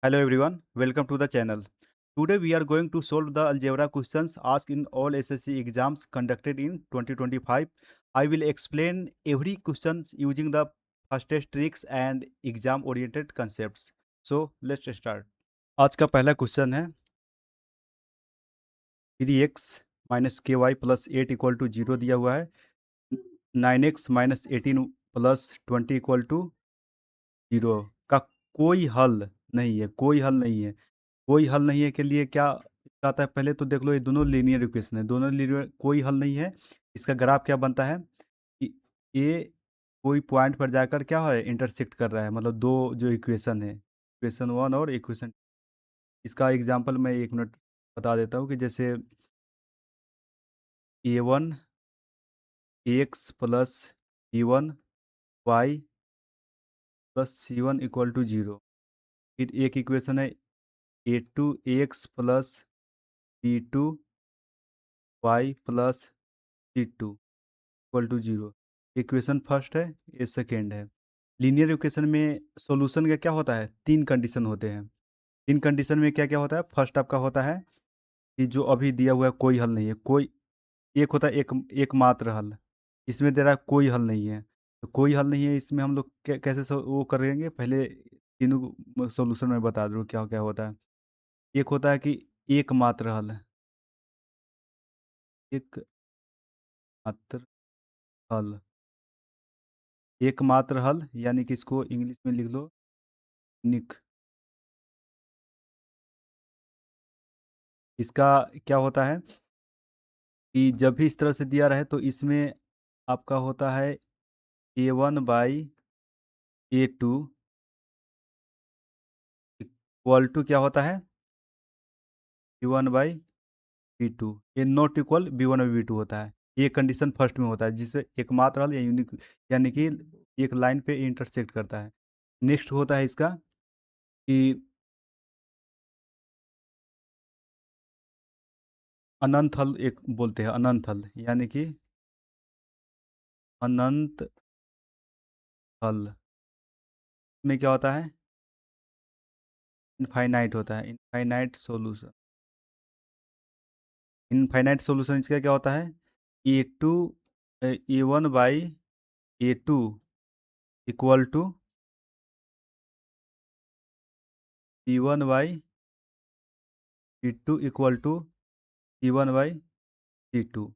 Hello everyone, welcome to the channel. Today we are going to solve the algebra questions asked in all SSC exams conducted in 2025. I will explain every question using the fastest tricks and exam oriented concepts. So let's start. आज का पहला question है 3x minus के Y plus 8 equal to 0 दिया हुआ है। 9x minus 18 plus 20 equal to 0 का कोई हल नहीं है, कोई हल नहीं है। कोई हल नहीं है के लिए क्या आता है, पहले तो देख लो, ये दोनों लीनियर इक्वेशन है, दोनों लीनियर, कोई हल नहीं है। इसका ग्राफ क्या बनता है कि ये कोई पॉइंट पर जाकर क्या है, इंटरसेक्ट कर रहा है, मतलब दो जो इक्वेशन है, इक्वेशन वन और इक्वेशन। इसका एग्जांपल मैं 1 मिनट बता देता हूँ कि जैसे a1 x plus b1 y plus c1 equal to 0। फिर एक इक्वेशन है a2 x plus b2 y plus c2 equal to 0। Equation first है, ये सेकेंड है। लीनियर इक्वेशन में सॉल्यूशन का क्या होता है, तीन कंडीशन होते हैं। तीन कंडीशन में क्या क्या होता है, फर्स्ट आपका होता है कि जो अभी दिया हुआ है कोई हल नहीं है, कोई एक होता है एकमात्र हल। इसमें दे रहा है कोई हल नहीं है, तो कोई हल नहीं है इसमें हम लोग कैसे वो करेंगे, पहले तीनों सॉल्यूशन में बता दूँ क्या क्या होता है। एक होता है कि एकमात्र हल, एक मात्र हल, एकमात्र हल, यानी कि इसको इंग्लिश में लिख लो निक। इसका क्या होता है कि जब भी इस तरह से दिया रहे तो इसमें आपका होता है a1/a2 इक्वल टू क्या होता है b1/b2। ये नॉट इक्वल b1/b2 होता है। ये कंडीशन फर्स्ट में होता है जिससे एकमात्र हल या यूनिक, यानी कि एक लाइन पे इंटरसेक्ट करता है। नेक्स्ट होता है इसका कि अनंत हल, एक बोलते हैं अनंत हल, यानी कि अनंत हल में क्या होता है, इनफाइनाइट होता है, इनफाइनाइट सॉल्यूशन। इनफाइनाइट सॉल्यूशन इसका क्या होता है, a2 a1/a2 equal to b1/b2 equal to c1/c2।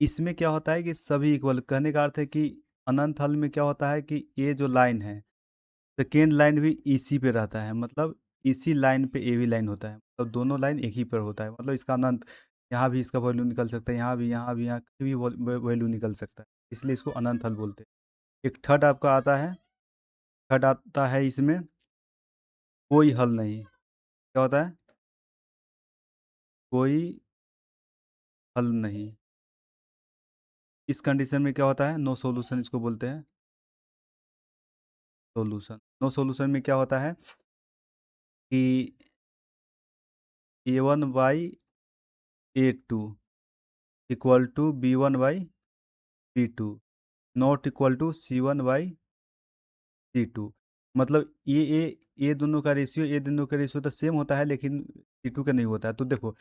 इसमें क्या होता है कि सभी इक्वल, कहने का अर्थ है कि अनंत हल में क्या होता है कि ये जो लाइन है, सेकेंड लाइन भी इसी पे रहता है, मतलब इसी लाइन पे ए भी लाइन होता है, मतलब दोनों लाइन एक ही पर होता है, मतलब इसका अनंत, यहाँ भी इसका वैल्यू निकल सकता है, यहाँ भी, यहाँ भी, यहाँ कहीं भी वैल्यू निकल सकता है, इसलिए इसको अनंत हल बोलते हैं। एक थर्ड आपका आता है, थर्ड आता है इसमें कोई हल नहीं। क्या होता है, कोई हल नहीं। इस कंडीशन में क्या होता है, नो सॉल्यूशन इसको बोलते हैं, सॉल्यूशन। नो सॉल्यूशन में क्या होता है कि a1/a2 equal to b1/b2 not equal to c1/c2। मतलब ये दोनों का रेशियो, ये दोनों का रेशियो तो सेम होता है, लेकिन c2 का नहीं होता है। तो देखो,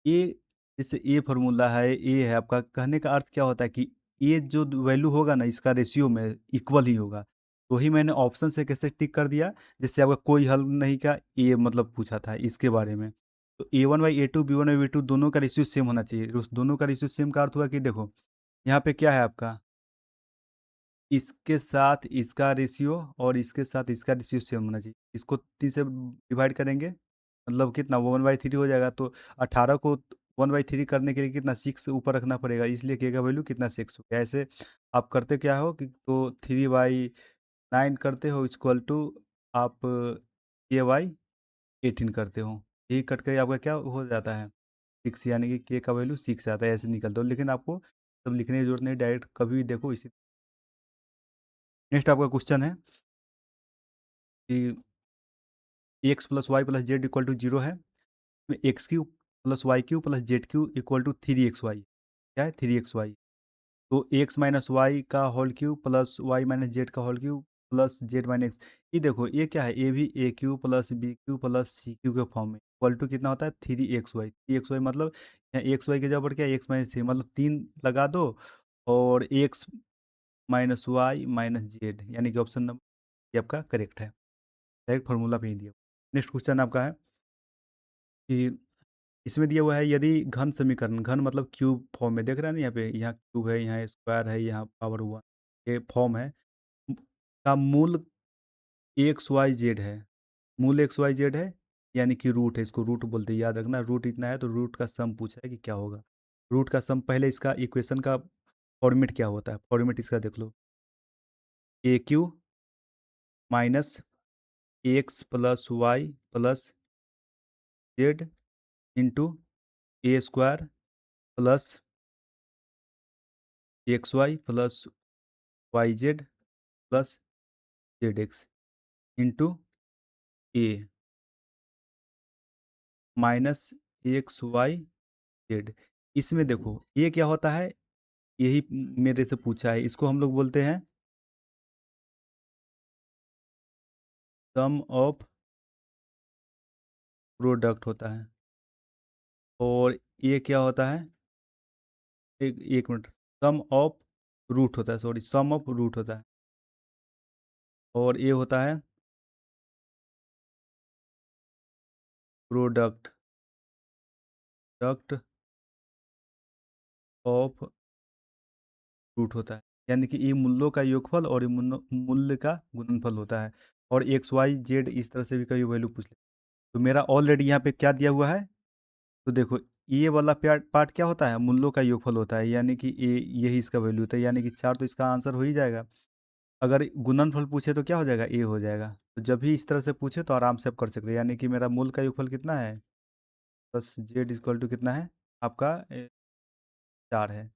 ये जैसे ये फार्मूला है, ये है आपका, कहने का अर्थ क्या होता है कि ये जो वैल्यू होगा ना, इसका रेशियो में इक्वल ही होगा। तो ही मैंने ऑप्शन से कैसे टिक कर दिया, जैसे आपका कोई हल नहीं का ये मतलब पूछा था इसके बारे में। तो a1/a2 b1/b2 दोनों का रेशियो सेम होना चाहिए। उस दोनों का रेशियो सेम का अर्थ हुआ कि देखो, यहाँ पे क्या है आपका, इसके साथ इसका रेशियो और इसके साथ इसका रेशियो सेम होना चाहिए। इसको 3 से डिवाइड करेंगे, मतलब कितना, 1/3 हो जाएगा। तो 18 को 1/3 करने के लिए कितना, 6 ऊपर रखना पड़ेगा, इसलिए के का वैल्यू कितना, 6 हो गया। ऐसे आप करते क्या हो कि तो 3/9 करते हो इक्वल टू आप k/18 करते हो, यही कट कर आपका क्या हो जाता है, 6, यानी कि के का वैल्यू 6 आता है। ऐसे निकलता हो, लेकिन आपको सब लिखने की जरूरत नहीं, डायरेक्ट कभी भी देखो इसी। नेक्स्ट आपका क्वेश्चन है कि x plus y plus z equal to 0 है। X cube plus y cube plus z cube equal to 3x y। क्या है, 3x y। तो एक्स माइनस वाई का whole cube plus y minus z का whole cube plus z minus x. ये देखो ये क्या है, ए भी a cube plus b cube plus c cube के फॉर्म में, इक्वल टू कितना होता है 3 एक्स वाई। 3 एक्स वाई मतलब यहाँ एक्स वाई की जगह पर क्या है, एक्स माइनस थ्री, मतलब 3 लगा दो और x minus y minus z, यानी कि ऑप्शन नंबर ये आपका करेक्ट है। डायरेक्ट फॉर्मूला पे ही दिया। नेक्स्ट क्वेश्चन आपका है कि इसमें दिया हुआ है यदि घन समीकरण, घन मतलब क्यूब फॉर्म में, देख रहे हैं ना यहाँ पे, यहाँ क्यूब है, यहाँ स्क्वायर है, यहाँ पावर हुआ, ये फॉर्म है का मूल एक्स वाई जेड है। मूल एक्स वाई जेड है, यानी कि रूट है, इसको रूट बोलते हैं, याद रखना। रूट इतना है तो रूट का सम पूछा है कि क्या होगा। रूट का सम, पहले इसका इक्वेशन का फॉर्मेट क्या होता है, फॉर्मेट इसका देख लो। A cube minus x plus y plus z into a square plus x y plus y z plus z x into a minus x y z. इसमें देखो ये क्या होता है, यही मेरे से पूछा है, इसको हम लोग बोलते हैं सम ऑफ प्रोडक्ट होता है। और ये क्या होता है, एक मिनट, सम ऑफ रूट होता है, सॉरी, सम ऑफ रूट होता है। और ये होता है प्रोडक्ट, प्रोडक्ट ऑफ रूट होता है, यानी कि ये मूल्यों का योगफल और ये मूल्य का गुणनफल होता है। और एक्स वाई जेड इस तरह से भी कई वैल्यू पूछ ले। तो मेरा ऑलरेडी यहाँ पे क्या दिया हुआ है, तो देखो ये वाला पार्ट पार्ट क्या होता है, मूल्यों का योगफल होता है, यानी कि ये यही इसका वैल्यू होता है, यानी कि 4, तो इसका आंसर हो ही जाएगा। अगर गुणनफल पूछे तो क्या हो जाएगा, ए हो जाएगा। तो जब भी इस तरह से पूछे तो आराम से आप कर सकते हैं, यानी कि मेरा मूल का योगफल कितना है, प्लस जेड इक्वल टू कितना है आपका 4 है।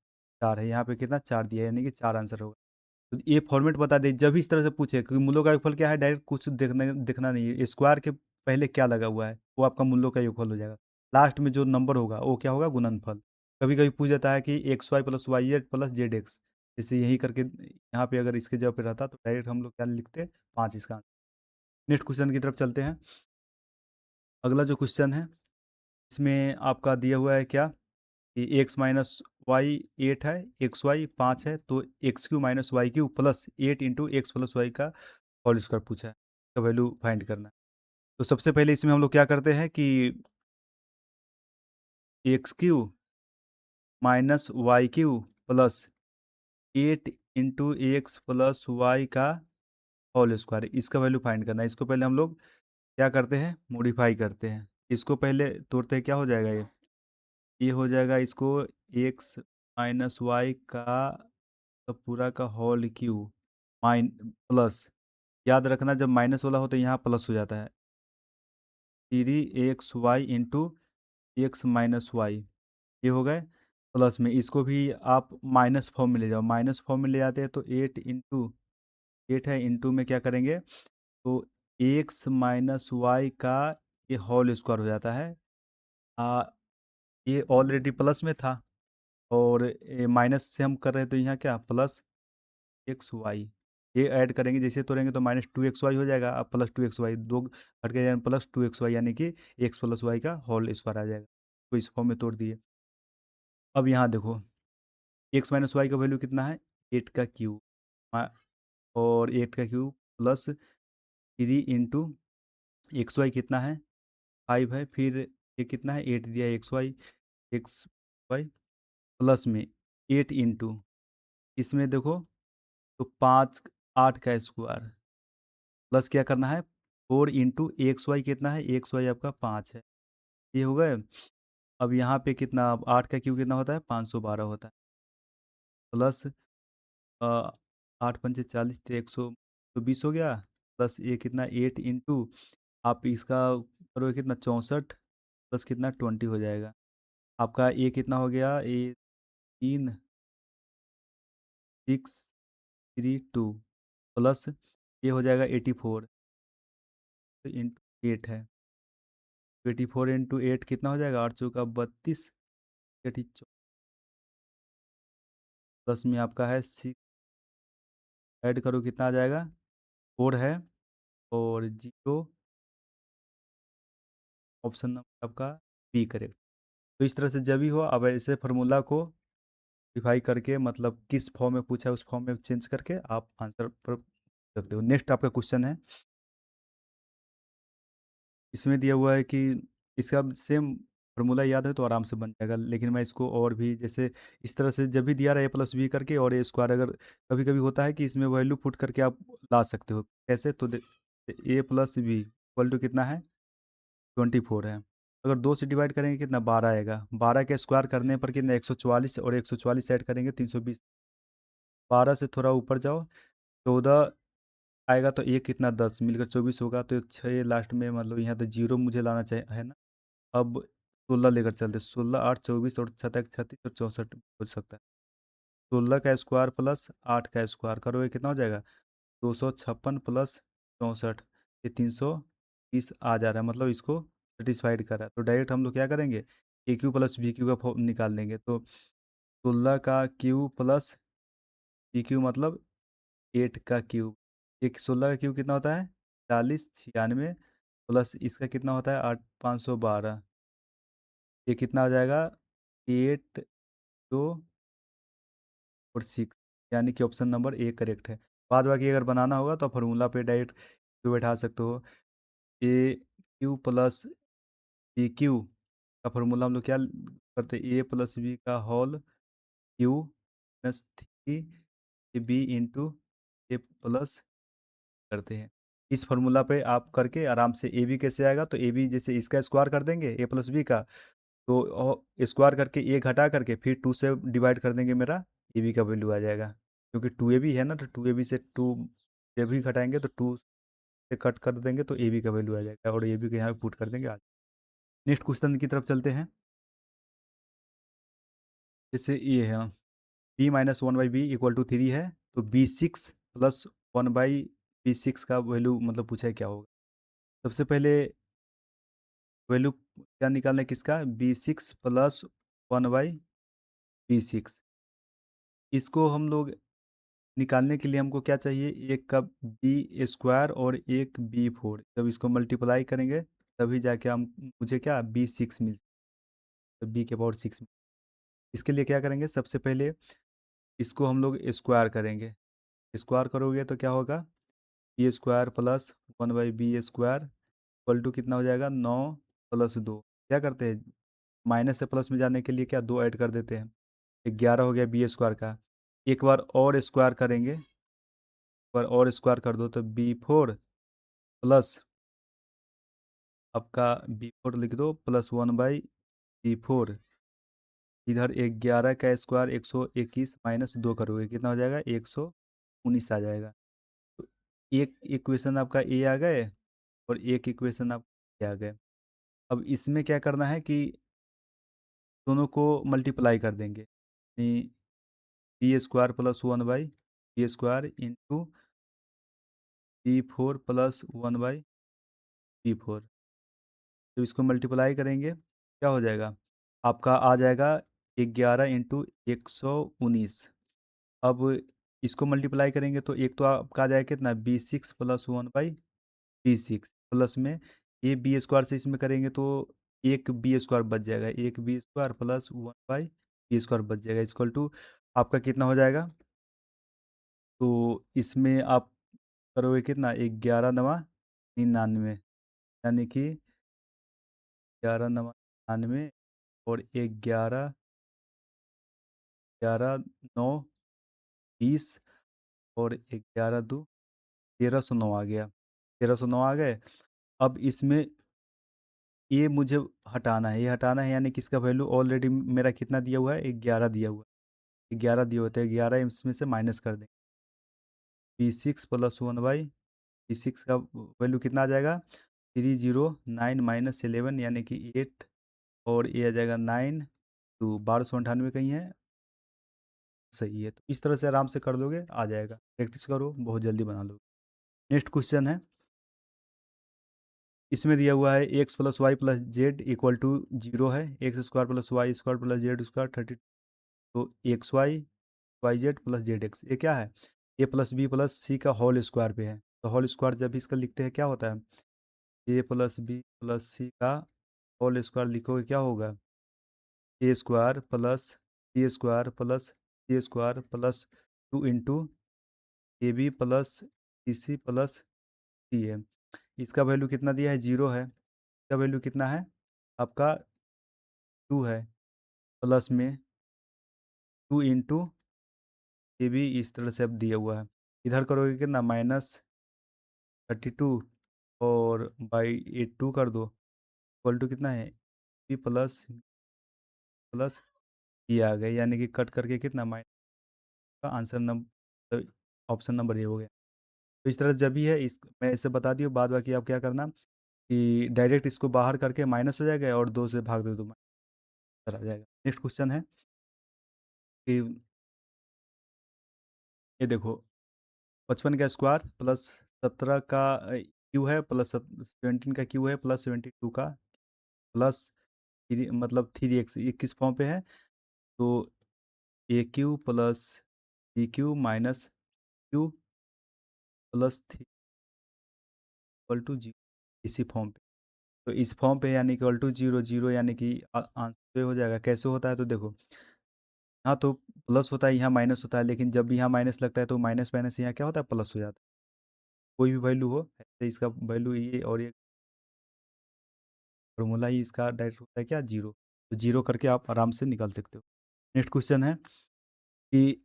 4 है, यहाँ पे कितना 4 दिया है, यानी कि 4 आंसर होगा। तो ये फॉर्मेट बता दे जब भी इस तरह से पूछे, क्योंकि मूलों का योगफल क्या है, डायरेक्ट कुछ देखना नहीं है, स्क्वायर के पहले क्या लगा हुआ है वो आपका मूल्यों का योगफल हो जाएगा। लास्ट में जो नंबर होगा वो क्या होगा, गुणनफल। कभी कभी पूछ जाता है कि x y plus y z plus z x, जैसे यही करके यहाँ पे अगर इसके जगह पे रहता तो डायरेक्ट हम लोग क्या लिखते, 5 इसका। नेक्स्ट क्वेश्चन की तरफ चलते हैं। अगला जो क्वेश्चन है इसमें आपका दिया हुआ है क्या कि एक्स माइनस वाई 8 है, एक्स वाई 5 है, तो x cube minus y cube plus 8 into x plus y का होल स्क्वायर पूछा है, का वैल्यू फाइंड करना है। तो सबसे पहले इसमें हम लोग क्या करते हैं कि x cube minus y cube plus 8 into x plus y का होल स्क्वायर, इसका वैल्यू फाइंड करना है। इसको पहले हम लोग क्या करते हैं, मॉडिफाई करते हैं। इसको पहले तोड़ते हैं, क्या हो जाएगा ये हो जाएगा इसको एक्स माइनस वाई का पूरा का होल क्यू माइन प्लस, याद रखना जब माइनस वाला हो तो यहाँ प्लस हो जाता है, 3 x y into x minus y, ये हो गए प्लस में। इसको भी आप माइनस फॉर्म में ले जाओ, माइनस फॉर्म में ले आते हैं तो 8 है, इंटू में क्या करेंगे, तो एक्स माइनस वाई का ये होल स्क्वायर हो जाता है। आ, ये ऑलरेडी प्लस में था और माइनस से हम कर रहे हैं तो यहाँ क्या प्लस एक्स वाई, ये ऐड करेंगे, जैसे तोड़ेंगे तो -2 एक्स वाई हो जाएगा। अब +2 एक्स वाई, दो हट के +2 एक्स वाई, यानी कि एक्स प्लस वाई का होल स्क्वायर आ जाएगा। तो इस फॉर्म में तोड़ दिए। अब यहाँ देखो एक्स माइनस वाई का वैल्यू कितना है, 8 का क्यूब, और 8 का cube plus 3 into x y कितना है 5 है, फिर ये कितना है 8 दिया है एक्स वाई प्लस में 8 इंटू, इसमें देखो तो 8 का स्क्वायर प्लस क्या करना है 4 इंटू एक्स वाई कितना है, एक्स वाई आपका 5 है, ये हो गए। अब यहाँ पे कितना, अब 8 का क्यूब कितना होता है 512 होता है, प्लस 8 × 5 = 40, तो 120 हो गया, प्लस ये कितना 8 इंटू, आप इसका करोगे कितना 64, प्लस कितना 20 हो जाएगा आपका। ये कितना हो गया, ये 3632 प्लस ये हो जाएगा 84 इंटू 8 है, 84 इंटू 8 कितना हो जाएगा, 8 × 4 = 32, प्लस में आपका है 6, ऐड करो कितना आ जाएगा 4 है और 0 ऑप्शन नंबर आपका बी करेक्ट। तो इस तरह से जब भी हो अब ऐसे फार्मूला को डिफाई करके मतलब किस फॉर्म में पूछा है उस फॉर्म में चेंज करके आप आंसर पर सकते हो। नेक्स्ट आपका क्वेश्चन है, इसमें दिया हुआ है कि इसका सेम फार्मूला याद है तो आराम से बन जाएगा, लेकिन मैं इसको और भी जैसे इस तरह से जब भी दिया रहा ए प्लस बी करके और ए स्क्वायर, अगर कभी कभी होता है कि इसमें वैल्यू पुट करके आप ला सकते हो। कैसे? तो ए प्लस बी इक्वल टू कितना है 24 है। अगर 2 से डिवाइड करेंगे कितना 12 आएगा। 12 के स्क्वायर करने पर कितना 144 और 144 ऐड करेंगे 320। 12 से थोड़ा ऊपर जाओ 14 आएगा तो ये कितना 10 मिलकर 24 होगा, तो 6 लास्ट में मतलब यहाँ तो जीरो मुझे लाना चाहिए है ना। अब 16 लेकर चलते, 16 8 24 और 7 36 और 64 हो सकता है। 16 का स्क्वायर प्लस 8 का स्क्वायर करोगे कितना हो जाएगा 256 प्लस 64, ये 320 आ जा रहा है, मतलब इसको सेटिस्फाइड कर रहा है। तो डायरेक्ट हम लोग क्या करेंगे ए क्यू प्लस बी क्यू का निकाल लेंगे। तो 16 का क्यू प्लस बी क्यू मतलब 8 का क्यूब। एक 16 का क्यूब कितना होता है 40 96 प्लस इसका कितना होता है 8 512, ये कितना आ जाएगा 8 2 और 6, यानी कि ऑप्शन नंबर ए करेक्ट है। बाद बाकी अगर बनाना होगा तो फार्मूला पे डायरेक्ट क्यू बैठा सकते हो। A cube plus b cube का फार्मूला हम लोग क्या करते हैं, ए प्लस बी का whole cube plus 3 b into a plus करते हैं। इस फार्मूला पे आप करके आराम से ए बी कैसे आएगा, तो ए बी जैसे इसका स्क्वायर कर देंगे ए प्लस बी का, तो स्क्वायर करके ए घटा करके फिर 2 से डिवाइड कर देंगे, मेरा ए बी का वैल्यू आ जाएगा। क्योंकि 2ab है ना, तो 2ab से 2 ए भी घटाएंगे तो 2 से कट कर देंगे तो ए बी का वैल्यू आ जाएगा और ए बी को यहाँ पुट कर देंगे आज। नेक्स्ट क्वेश्चन की तरफ चलते हैं। जैसे ये है B minus 1/b equal to 3 है, तो b6 प्लस 1/b6 का वैल्यू मतलब पूछा है क्या होगा। सबसे पहले वैल्यू क्या निकालना है किसका b6 प्लस 1/b6। इसको हम लोग निकालने के लिए हमको क्या चाहिए, एक का बी स्क्वायर और एक b4, जब इसको मल्टीप्लाई करेंगे तभी जाके हम मुझे क्या b6 मिल, तो बी के पावर 6। इसके लिए क्या करेंगे, सबसे पहले इसको हम लोग स्क्वायर करेंगे। स्क्वायर करोगे तो क्या होगा b square plus 1/b square equal to कितना हो जाएगा 9 प्लस 2। क्या करते हैं माइनस से प्लस में जाने के लिए क्या 2 ऐड कर देते हैं, 11 हो गया बी स्क्वायर का। एक बार और स्क्वायर करेंगे, एक बार और स्क्वायर कर दो तो b4 प्लस आपका b4 लिख दो प्लस 1/b4। इधर 11 का स्क्वायर 121 माइनस 2 करोगे कितना हो जाएगा 119 आ जाएगा। तो एक इक्वेशन आपका ए आ गए और एक इक्वेशन आप आ गए। अब इसमें क्या करना है कि दोनों को मल्टीप्लाई कर देंगे, b square plus 1/b square into b4 plus 1/b4। जब इसको मल्टीप्लाई करेंगे क्या हो जाएगा आपका आ जाएगा 11 इंटू 119। अब इसको मल्टीप्लाई करेंगे तो एक तो आपका आ जाएगा कितना b6 प्लस 1/b6 प्लस में ए बी स्क्वायर से इसमें करेंगे तो एक बी स्क्वायर बच जाएगा, एक B square plus 1/b square बच जाएगा इक्वल टू आपका कितना हो जाएगा। तो इसमें आप करोगे कितना 11 9 99, यानी कि 11 9 99 और 11 11 9 20 और 11 2 1309 आ गया। 1309 आ गए। अब इसमें ये मुझे हटाना है, ये हटाना है, यानी कि इसका वैल्यू ऑलरेडी मेरा कितना दिया हुआ है 11 दिया हुआ है। 11 दिए होते हैं, 11 इसमें से माइनस कर दें b6 प्लस 1/b6 का वैल्यू कितना आ जाएगा 309 माइनस 11 यानी कि 8 और ये आ जाएगा 9 तो 1298 कहीं है, सही है। तो इस तरह से आराम से कर दोगे आ जाएगा, प्रैक्टिस करो बहुत जल्दी बना लो। नेक्स्ट क्वेश्चन है, इसमें दिया हुआ है x plus y plus z equal to 0 है, x square plus y square plus z square 30। तो x y y z plus z x ये क्या है a plus b plus c का होल स्क्वायर पे है। तो होल स्क्वायर जब भी इसका लिखते हैं क्या होता है, a plus b plus c का होल स्क्वायर लिखोगे क्या होगा, a square plus b square plus c square plus 2 a b plus b c plus c है। इसका वैल्यू कितना दिया है, 0 है। इसका वैल्यू कितना है आपका, 2 है। प्लस में 2 ये भी इस तरह से अब दिया हुआ है। इधर करोगे कितना, -32 और बाई 2 कर दो, इक्वल टू कितना है, बी प्लस प्लस ये आ गया, यानी कि कट करके कितना माइनस का आंसर नंबर, ऑप्शन नंबर ये हो गया। तो इस तरह जब भी है इस मैं इसे बता दियो, बाद बाकी आप क्या करना कि डायरेक्ट इसको बाहर करके माइनस हो जाएगा और 2 से भाग दे दो, आंसर आ जाएगा। नेक्स्ट क्वेश्चन है कि ये देखो, 55 का स्क्वायर प्लस 17 का क्यू है प्लस 17 का क्यू है प्लस 72 का प्लस 3 मतलब 3x, ये किस फॉर्म पे है, तो a cube plus b cube minus cube plus 3 equal to 0, इसी फॉर्म पे। तो इस फॉर्म पे यानी कि इक्वल टू 0 0, यानी कि आंसर हो जाएगा। कैसे होता है तो देखो, यहाँ तो प्लस होता है, यहाँ माइनस होता है, लेकिन जब भी यहाँ माइनस लगता है तो माइनस माइनस यहाँ क्या होता है, प्लस हो जाता है। कोई भी वैल्यू हो, ऐसे इसका वैल्यू ये और ये फॉर्मूला ही इसका डायरेक्ट होता है क्या, 0। तो 0 करके आप आराम से निकाल सकते हो। नेक्स्ट क्वेश्चन है कि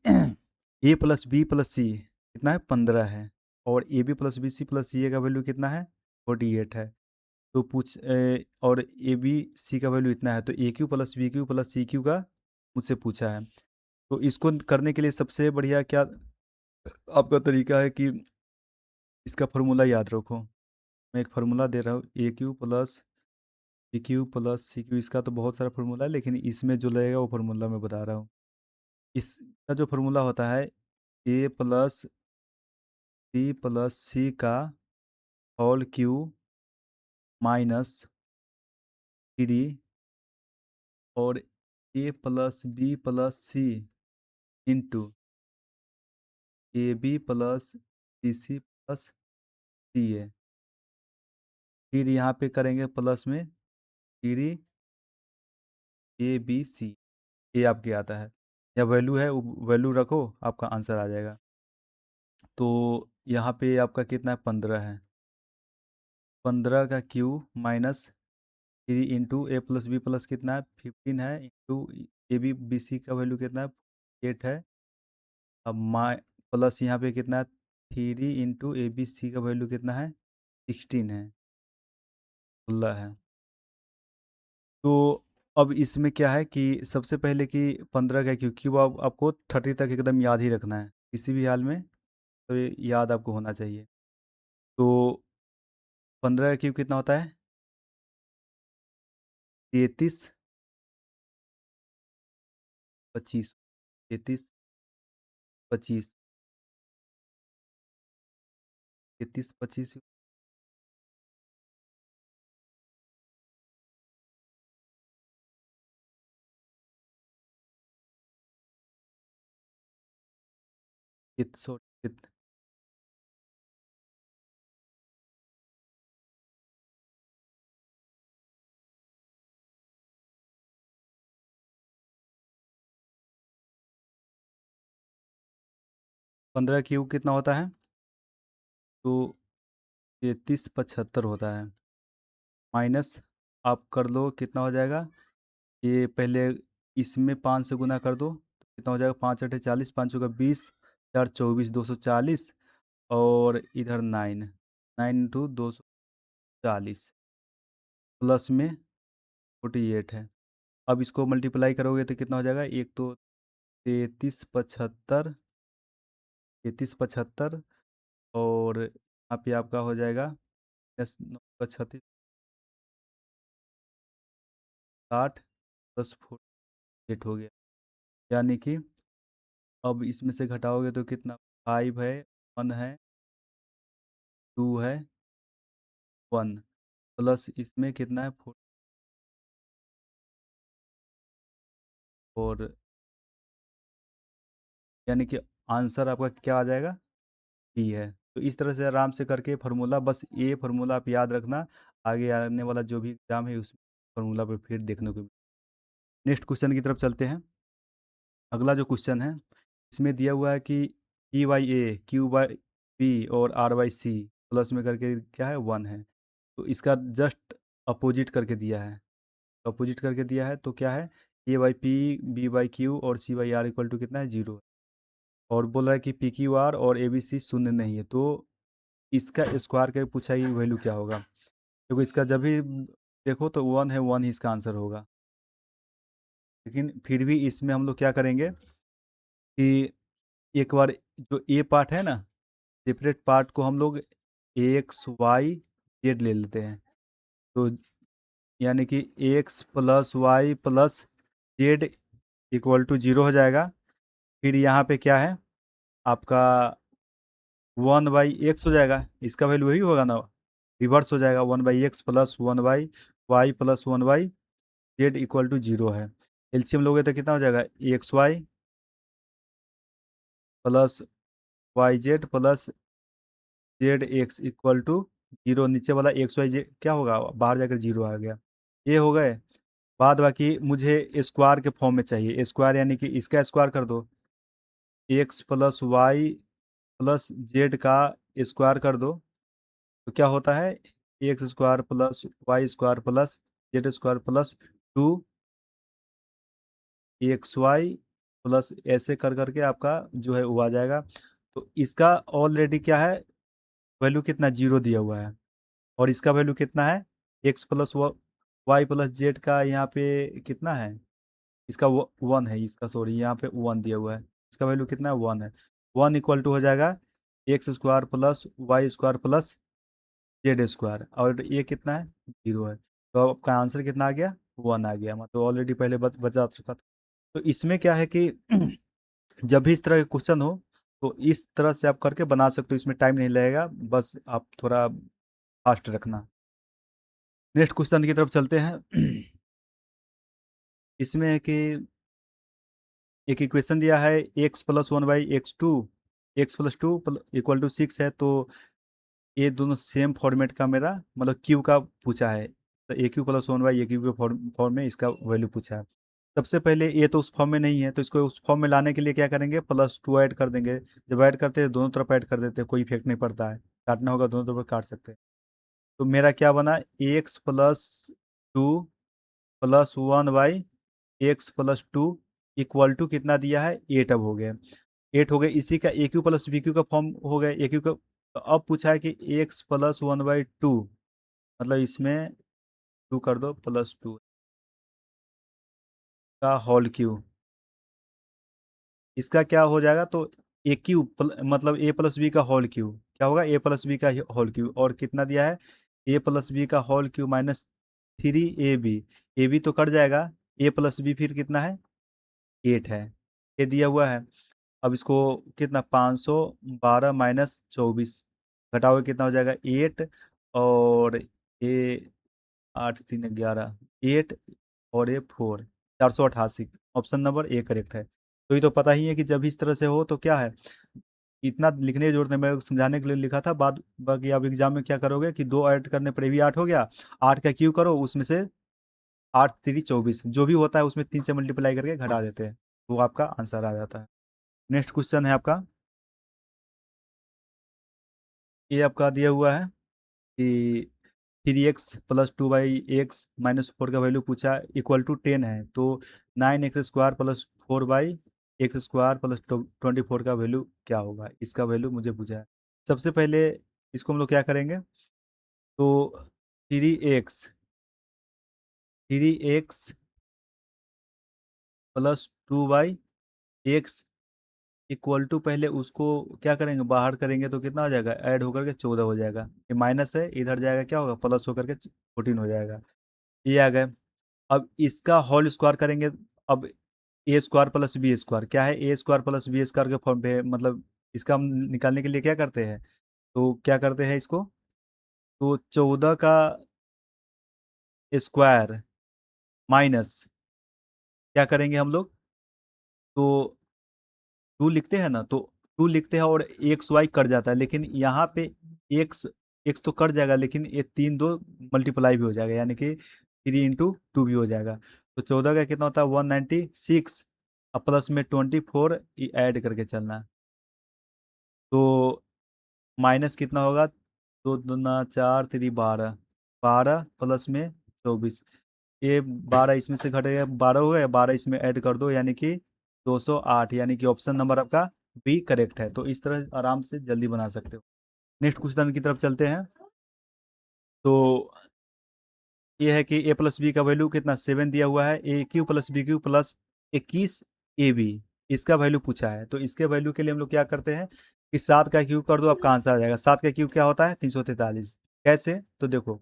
a plus b plus c कितना है, 15 है। और a b plus b c plus c a का वैल्यू कितना है, 48 है। तो और ए बी सी का वैल्यू इतना है, तो a cube plus b cube plus c cube का मुझसे पूछा है। तो इसको करने के लिए सबसे बढ़िया क्या आपका तरीका है कि इसका फार्मूला याद रखो। मैं एक फार्मूला दे रहा हूँ, a cube plus b cube plus c cube, इसका तो बहुत सारा फार्मूला है, लेकिन इसमें जो लगेगा वो फार्मूला मैं बता रहा हूँ। इसका जो फार्मूला होता है, a plus b plus c का होल क्यू माइनस 3 और a plus b plus c into a b plus b c plus c a. फिर यहाँ पे करेंगे प्लस में 3 ABC, ये आपके आता है, या वैल्यू है, वैल्यू रखो, आपका आंसर आ जाएगा। तो यहाँ पे आपका कितना है, 15 है। 15 का cube minus 3 a plus b plus कितना है, 15 है, into a b b c का वैल्यू कितना है, 8 है। अब प्लस यहाँ पे कितना है, 3 ए बी सी का वैल्यू कितना है, 16 है, 16 है। तो अब इसमें क्या है कि सबसे पहले कि 15 का क्यू क्यू आपको 30 तक एकदम याद ही रखना है किसी भी हाल में, तो ये याद आपको होना चाहिए। तो 15 का क्यू कितना होता है, 33 25, 33 25, 33 25, 15 क्यू कितना होता है, तो 33 75 होता है। माइनस आप कर लो कितना हो जाएगा, ये पहले इसमें 5 से गुना कर दो, तो कितना हो जाएगा, 5 8 40, 5 का 20, 4 24, 240, और इधर 9 9 इंटू 240 प्लस में 48 है। अब इसको मल्टीप्लाई करोगे तो कितना हो जाएगा, एक तो 33 75, 33 75, और यहाँ पे आपका हो जाएगा 10 9 36, 60 +48 हो गया। यानी कि अब इसमें से घटाओगे तो कितना, 5 है, 1 है, 2 है, 1, प्लस इसमें कितना है, 4, और यानी कि आंसर आपका क्या आ जाएगा, बी है। तो इस तरह से आराम से करके फार्मूला, बस ये फार्मूला आप याद रखना, आगे आने वाला जो भी एग्जाम है उस फार्मूला पे फिर देखने को। नेक्स्ट क्वेश्चन की तरफ चलते हैं। अगला जो क्वेश्चन है, इसमें दिया हुआ है कि p by a, q by b और आर बाई सी प्लस में करके क्या है 1 है। तो इसका जस्ट अपोजिट करके दिया है। अपोजिट करके दिया है तो क्या है, a by p, b by q और c by r equal to कितना है 0। और बोल रहा है कि पी क्यू आर और ए बी सी शून्य नहीं है, तो इसका स्क्वायर करके पूछा ही वैल्यू क्या होगा। देखो इसका जब भी देखो तो 1 है, 1 ही इसका आंसर होगा। लेकिन फिर भी इसमें हम लोग क्या करेंगे कि एक बार जो ए पार्ट है ना, सेपरेट पार्ट को हम लोग एक्स वाई जेड ले लेते हैं। तो यानी कि x plus y plus z equal to 0 हो जाएगा। फिर यहाँ पे क्या है आपका 1/x हो जाएगा, इसका वैल्यू वही होगा ना, रिवर्स हो जाएगा। 1/x plus 1/y plus 1/z equal to 0 है। एलसीएम लोगे तो कितना हो जाएगा, x y plus y z plus z x equal to 0। नीचे वाला एक्स वाई जेड क्या होगा, बाहर जाकर 0 आ गया। ये हो गए। बाद बाकी मुझे स्क्वायर के फॉर्म में चाहिए। स्क्वायर यानी कि इसका स्क्वायर कर दो, x plus y plus z का स्क्वायर कर दो, तो क्या होता है, x square plus y square plus z square plus 2 x y plus ऐसे कर करके आपका जो है वो आ जाएगा। तो इसका ऑलरेडी क्या है, वैल्यू कितना 0 दिया हुआ है। और इसका वैल्यू कितना है, x plus y plus z का यहाँ पे कितना है, इसका 1 है, इसका सॉरी यहाँ पे 1 दिया हुआ है। इसका वैल्यू कितना है, 1 है। 1 इक्वल टू हो जाएगा x square plus y square plus z square, और ये कितना है 0 है। तो आपका आंसर कितना आ गया, 1 आ गया। मतलब ऑलरेडी पहले बता चुका था। तो इसमें क्या है कि जब भी इस तरह के क्वेश्चन हो तो इस तरह से आप करके बना सकते हो, इसमें टाइम नहीं लगेगा, बस आप थोड़ा फास्ट रखना। नेक्स्ट क्वेश्चन की तरफ चलते हैं। इसमें है कि एक इक्वेशन दिया है x plus 1/x2, x plus two equal to 6 है। तो ये दोनों सेम फॉर्मेट का मेरा मतलब क्यू का पूछा है। तो a cube plus 1/, A Q के फॉर्म में इसका वैल्यू पूछा है। सबसे पहले ये तो उस फॉर्म में नहीं है, तो इसको उस फॉर्म में लाने के लिए क्या करेंगे, +2 ऐड कर देंगे। जब ऐड करते हैं दोनों तरफ ऐड कर देते हैं, कोई इफेक्ट नहीं पड़ता है। काटना होगा दोनों तरफ काट सकते हैं। तो मेरा क्या बना, x plus two plus 1/x+2 equal to कितना दिया है, 8 अब हो गया। 8 हो गए, इसी का ए क्यू प्लस बी क्यू का फॉर्म हो गया ए क्यू का। तो अब पूछा है कि एक्स प्लस 1/2, मतलब इसमें 2 कर दो +2 का होल क्यू। इसका क्या हो जाएगा, तो ए क्यू मतलब ए प्लस बी का होल क्यू क्या होगा, ए प्लस बी का होल क्यू। और कितना दिया है, ए प्लस बी का whole cube minus 3ab। A b तो कट जाएगा, ए प्लस बी फिर कितना है 8 है, ये दिया हुआ है। अब इसको कितना 512 माइनस 24 घटाओगे कितना हो जाएगा 8, और ये 8×3 = 11, 8 और ये 4, 488। ऑप्शन नंबर ए करेक्ट है। तो ये तो पता ही है कि जब इस तरह से हो तो क्या है, इतना लिखने की जरूरत नहीं, मैं समझाने के लिए लिखा था। बाद बाकी आप एग्जाम में क्या करोगे कि 2 ऐड करने पर भी 8 हो गया, 8 का क्यू करो, उसमें से 8×3 = 24, जो भी होता है उसमें 3 से मल्टीप्लाई करके घटा देते हैं, वो आपका आंसर आ जाता है। नेक्स्ट क्वेश्चन है आपका, ये आपका दिया हुआ है कि 3x+2/x-4 का वैल्यू पूछा इक्वल टू 10 है। तो 9x² प्लस 4/x² प्लस 24 का वैल्यू क्या होगा, इसका वैल्यू मुझे पूछा है। सबसे पहले इसको हम लोग क्या करेंगे, तो 3x plus 2/x equal to, पहले उसको क्या करेंगे, बाहर करेंगे तो कितना हो जाएगा, ऐड होकर के 14 हो जाएगा। ये माइनस है, इधर जाएगा क्या होगा, प्लस होकर के 14 हो जाएगा। ये आ गए। अब इसका होल स्क्वायर करेंगे। अब ए स्क्वायर प्लस बी स्क्वायर क्या है, ए स्क्वायर प्लस बी स्क्वायर के फॉर्म पे, मतलब इसका हम निकालने के लिए क्या करते हैं, तो क्या करते हैं इसको, तो 14 का स्क्वायर माइनस क्या करेंगे हम लोग, तो 2 लिखते हैं ना, तो टू लिखते हैं और एक्स वाई कट जाता है, लेकिन यहाँ पे एक्स एक्स तो कट जाएगा, लेकिन ये तीन दो मल्टीप्लाई भी हो जाएगा, यानी कि 3 × 2 भी हो जाएगा। तो 14 का कितना होता है 196, अब प्लस में 24 ऐड करके चलना है। तो माइनस कितना होगा, दो दूना चार, 12, 12 प्लस में 24, ये 12 इसमें से घटेगा, 12 हो गया, 12 इसमें ऐड कर दो, यानी कि 208, यानी कि ऑप्शन नंबर आपका बी करेक्ट है। तो इस तरह आराम से जल्दी बना सकते हो। नेक्स्ट क्वेश्चन की तरफ चलते हैं। तो ये है कि ए प्लस बी का वैल्यू कितना 7 दिया हुआ है, a cube plus b cube plus 21 AB, इसका वैल्यू पूछा है। तो इसके वैल्यू के लिए हम लोग क्या करते हैं कि 7 का क्यूब कर दो, आपका आंसर आ जाएगा। 7 का क्यूब क्या होता है 343। कैसे, तो देखो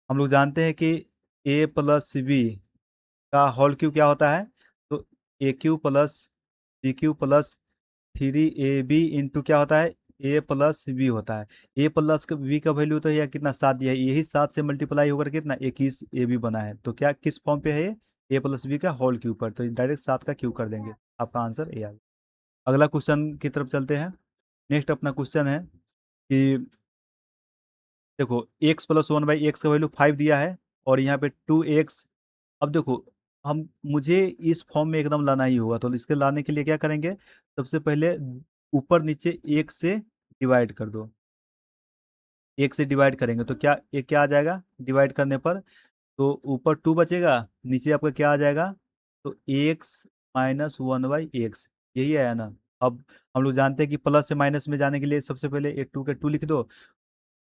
हम लोग जानते हैं कि ए प्लस बी का होल क्यूब क्या होता है, तो a cube plus b cube plus 3AB into क्या होता है ए प्लस बी होता है। ए प्लस बी का वैल्यू तो यह कितना 7 दिया है, यही 7 से मल्टीप्लाई होकर कितना 21AB बना है। तो क्या किस फॉर्म पे है ये, ए प्लस बी का होल क्यूब पर, तो डायरेक्ट 7 का क्यूब कर देंगे, आपका आंसर ए आ गया। अगला क्वेश्चन की तरफ चलते हैं। नेक्स्ट अपना क्वेश्चन है कि देखो एक्स प्लस 1/x का वैल्यू 5 दिया है, और यहाँ पे 2x। अब देखो हम मुझे इस फॉर्म में एकदम लाना ही होगा, तो इसके लाने के लिए क्या करेंगे, सबसे पहले ऊपर नीचे एक से डिवाइड कर दो, एक से डिवाइड करेंगे तो क्या ये क्या आ जाएगा, डिवाइड करने पर तो ऊपर 2 बचेगा, नीचे आपका क्या आ जाएगा, तो x - 1/x, यही आया ना। अब हम लोग जानते हैं कि प्लस से माइनस में जाने के लिए सबसे पहले एक 2 के 2 लिख दो,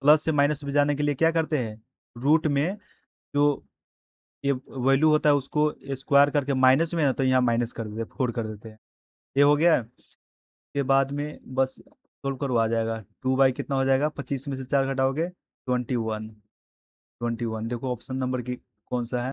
प्लस से माइनस में जाने के लिए क्या करते हैं, रूट में जो ये वैल्यू होता है उसको स्क्वायर करके माइनस में है ना, तो यहाँ माइनस कर देते 4 कर देते हैं, ये हो गया। के बाद में बस सोल्व करो, आ जाएगा 2 बाई कितना हो जाएगा, 25 में से 4 घटाओगे 21, 21। देखो ऑप्शन नंबर की कौन सा है।